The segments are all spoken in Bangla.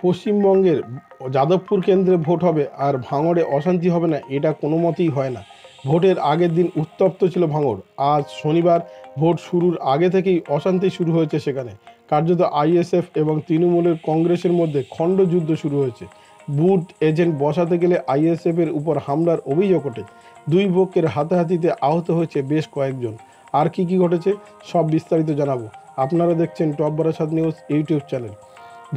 পশ্চিমবঙ্গের যাদবপুর কেন্দ্রে ভোট হবে আর ভাঙড়ে অশান্তি হবে না, এটা কোনো মতেই হয় না। ভোটের আগের দিন উত্তপ্ত ছিল ভাঙড়। আজ শনিবার ভোট শুরুর আগে থেকেই অশান্তি শুরু হয়েছে সেখানে। কার্যত আইএসএফ এবং তৃণমূলের কংগ্রেসের মধ্যে খণ্ডযুদ্ধ শুরু হয়েছে। বুথ এজেন্ট বসাতে গেলে আইএসএফের উপর হামলার অভিযোগ ওঠে। দুই পক্ষের হাতাহাতিতে আহত হয়েছে বেশ কয়েকজন। আর কি ঘটেছে সব বিস্তারিত জানাবো। আপনারা দেখছেন top Barasat news YouTube channel.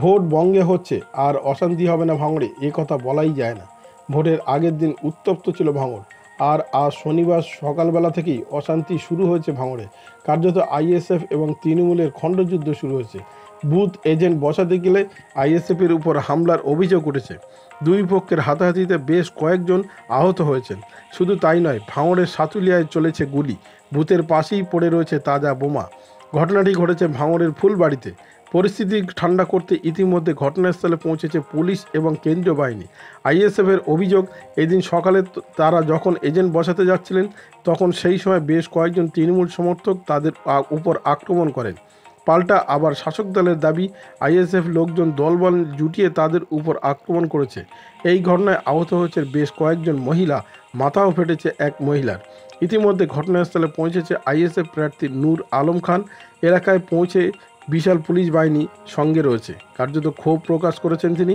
Vote বঙ্গে হচ্ছে আর অশান্তি হবে না ভাঙড়ে, এ কথা বলাই যায় না। ভোটের আগের দিন উত্তপ্ত ছিল ভাঙড়, আর আজ শনিবার সকালবেলা থেকেই অশান্তি শুরু হয়েছে ভাঙড়ে। কার্যত আইএসএফ এবং তৃণমূলের খণ্ডযুদ্ধ শুরু হয়েছে। বুথ এজেন্ট বসাতে গেলে আইএসএফের উপর হামলার অভিযোগ উঠেছে। দুই পক্ষের হাতাহাতিতে বেশ কয়েকজন আহত হয়েছেন। শুধু তাই নয়, ভাঙড়ের সাতুলিয়ায় চলেছে গুলি, বুথের পাশেই পড়ে রয়েছে তাজা বোমা। ঘটনাটি ঘটেছে ভাঙড়ের ফুলবাড়িতে। পরিস্থিতি ঠান্ডা করতে ইতিমধ্যে ঘটনাস্থলে পৌঁছেছে পুলিশ এবং কেন্দ্রীয় বাহিনী। আইএসএফের অভিযোগ, এদিন সকালে তারা যখন এজেন্ট বসাতে যাচ্ছিলেন তখন সেই সময় বেশ কয়েকজন তৃণমূল সমর্থক তাদের উপর আক্রমণ করেন। পাল্টা আবার শাসক দলের দাবি, আইএসএফ লোকজন দলবল জুটিয়ে তাদের উপর আক্রমণ করেছে। এই ঘটনায় আহত হয়েছে বেশ কয়েকজন মহিলা, মাথাও ফেটেছে এক মহিলার। ইতিমধ্যে ঘটনাস্থলে পৌঁছেছে আইএসএফ প্রার্থী নূর আলম খান। এলাকায় পৌঁছে বিশাল পুলিশ বাহিনী সঙ্গে রয়েছে। কার্যত ক্ষোভ প্রকাশ করেছেন তিনি।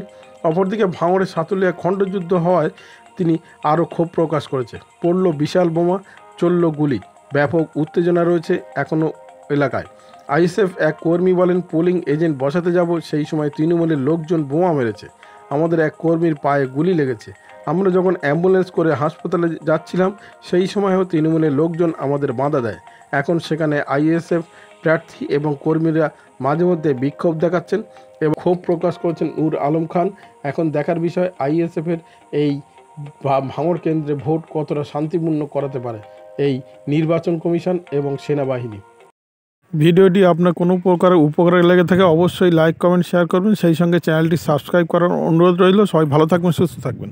অপরদিকে ভাঙড়ে সাতুলিয়া খণ্ডযুদ্ধ হওয়ায় তিনি আরও ক্ষোভ প্রকাশ করেছে। পড়ল বিশাল বোমা, চলল গুলি, ব্যাপক উত্তেজনা রয়েছে এখনও এলাকায়। আইএসএফ এক কর্মী বলেন, পোলিং এজেন্ট বসাতে যাব সেই সময় তৃণমূলের লোকজন বোমা মেরেছে। আমাদের এক কর্মীর পায়ে গুলি লেগেছে। আমরা যখন অ্যাম্বুলেন্স করে হাসপাতালে যাচ্ছিলাম সেই সময়ও তৃণমূলের লোকজন আমাদের বাধা দেয়। এখন সেখানে আইএসএফ প্রার্থী এবং কর্মীরা মাঝে মধ্যে বিক্ষোভ দেখাচ্ছেন এবং ক্ষোভ প্রকাশ করছেন নূর আলম খান। এখন দেখার বিষয় আইএসএফের এই ভাঙড় কেন্দ্রে ভোট কতটা শান্তিপূর্ণ করাতে পারে এই নির্বাচন কমিশন এবং সেনাবাহিনী। ভিডিওটি আপনার কোনো প্রকার উপকারে লেগে থাকে অবশ্যই লাইক, কমেন্ট, শেয়ার করবেন। সেই সঙ্গে চ্যানেলটি সাবস্ক্রাইব করার অনুরোধ রইল। সবাই ভালো থাকবেন, সুস্থ থাকবেন।